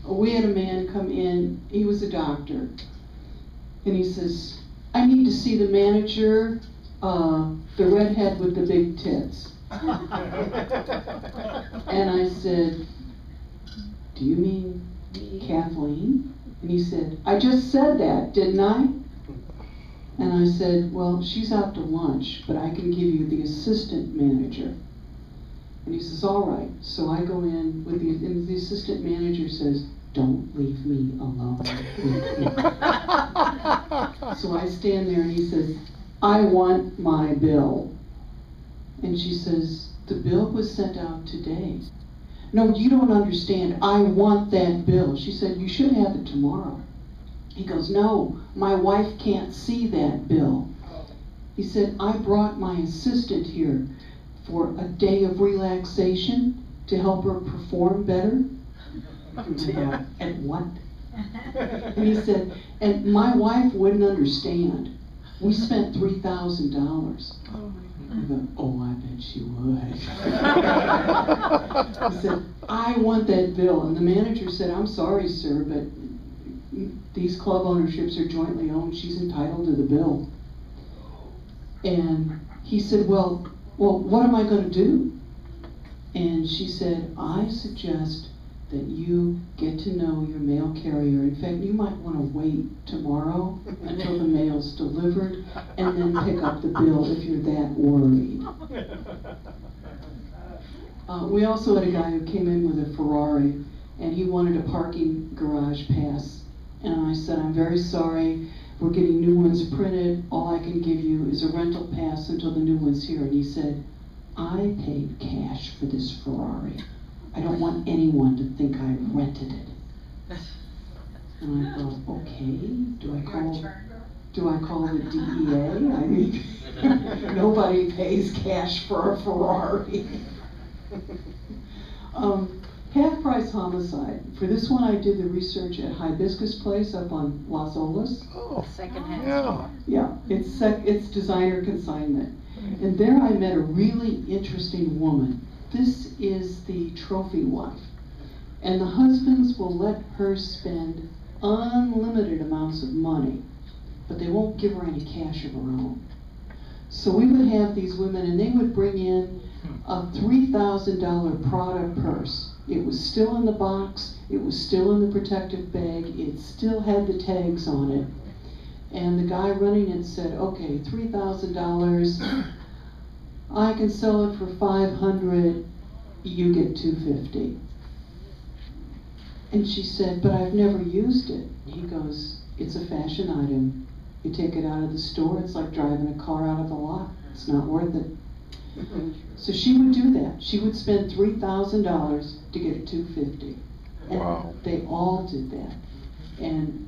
We had a man come in, he was a doctor, and he says, I need to see the manager, the redhead with the big tits. And I said, do you mean Kathleen? And he said, I just said that, didn't I? And I said, well, she's out to lunch, but I can give you the assistant manager. And he says, all right. So I go in with and the assistant manager says, don't leave me alone. So I stand there and he says, I want my bill. And she says, the bill was sent out today. No, you don't understand. I want that bill. She said, you should have it tomorrow. He goes, no, my wife can't see that bill. He said, I brought my assistant here for a day of relaxation to help her perform better. And what? And he said, and my wife wouldn't understand. We spent $3,000. I go, oh, I bet she would. He said, I want that bill. And the manager said, I'm sorry, sir, but these club ownerships are jointly owned. She's entitled to the bill. And he said, well, what am I going to do? And she said, I suggest that you get to know your mail carrier. In fact, you might want to wait tomorrow until the mail's delivered and then pick up the bill if you're that worried. We also had a guy who came in with a Ferrari and he wanted a parking garage pass. And I said, I'm very sorry, we're getting new ones printed. All I can give you is a rental pass until the new one's here. And he said, I paid cash for this Ferrari. I don't want anyone to think I rented it. And I thought, okay, do I call the DEA? I mean, nobody pays cash for a Ferrari. Half-price homicide. For this one, I did the research at Hibiscus Place up on Las Olas. Oh, Secondhand. Yeah, it's designer consignment. And there I met a really interesting woman. This is the trophy wife. And the husbands will let her spend unlimited amounts of money, but they won't give her any cash of her own. So we would have these women, and they would bring in a $3,000 Prada purse. It was still in the box, it was still in the protective bag, it still had the tags on it. And the guy running it said, okay, $3,000, I can sell it for $500, you get $250. And she said, but I've never used it. He goes, it's a fashion item. You take it out of the store, it's like driving a car out of the lot. It's not worth it. So she would do that. She would spend $3,000 to get $250. And wow. They all did that. And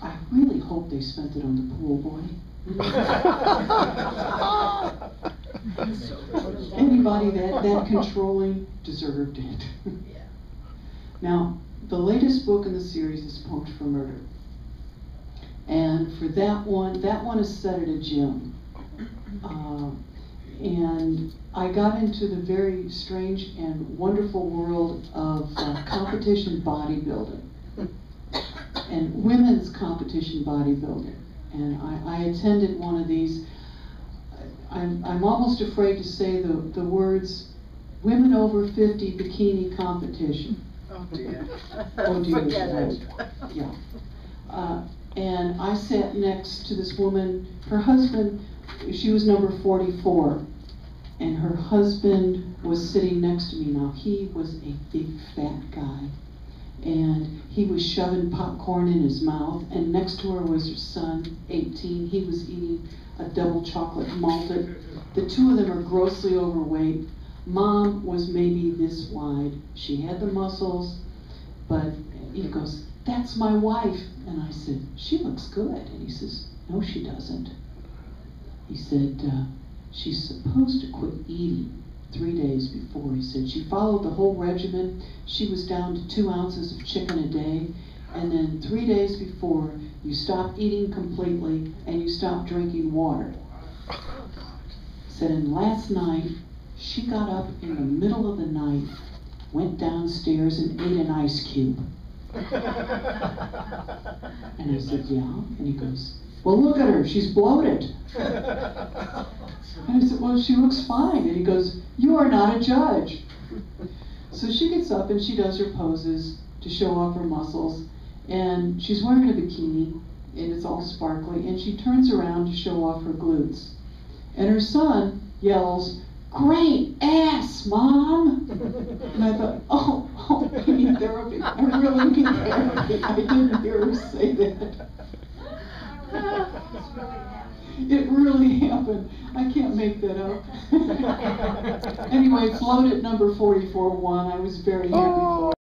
I really hope they spent it on the pool boy. Anybody that controlling deserved it. Now, the latest book in the series is Punked for Murder. And for that one is set at a gym. And I got into the very strange and wonderful world of competition bodybuilding and women's competition bodybuilding. And I attended one of these. I'm almost afraid to say the words women over 50 bikini competition. Oh dear. Oh dear. Forget it. Yeah. And I sat next to this woman. Her husband, she was number 44. And her husband was sitting next to me. Now, he was a big fat guy. And he was shoving popcorn in his mouth. And next to her was her son, 18. He was eating a double chocolate malted. The two of them are grossly overweight. Mom was maybe this wide. She had the muscles, but he goes, that's my wife. And I said, she looks good. And he says, no, she doesn't. He said, she's supposed to quit eating 3 days before. He said she followed the whole regimen. She was down to 2 ounces of chicken a day. And then 3 days before, you stopped eating completely and you stopped drinking water. He said, and last night, she got up in the middle of the night went downstairs and ate an ice cube. And I said, yeah? And he goes, well, look at her, she's bloated. And I said, well, she looks fine. And he goes, you are not a judge. So she gets up and she does her poses to show off her muscles. And she's wearing a bikini, and it's all sparkly. And she turns around to show off her glutes. And her son yells, great ass, Mom! And I thought, oh, I need therapy. I really need therapy. I didn't hear her say that. It really happened. I can't make that up. Anyway, float at number 44-1. I was very happy for it.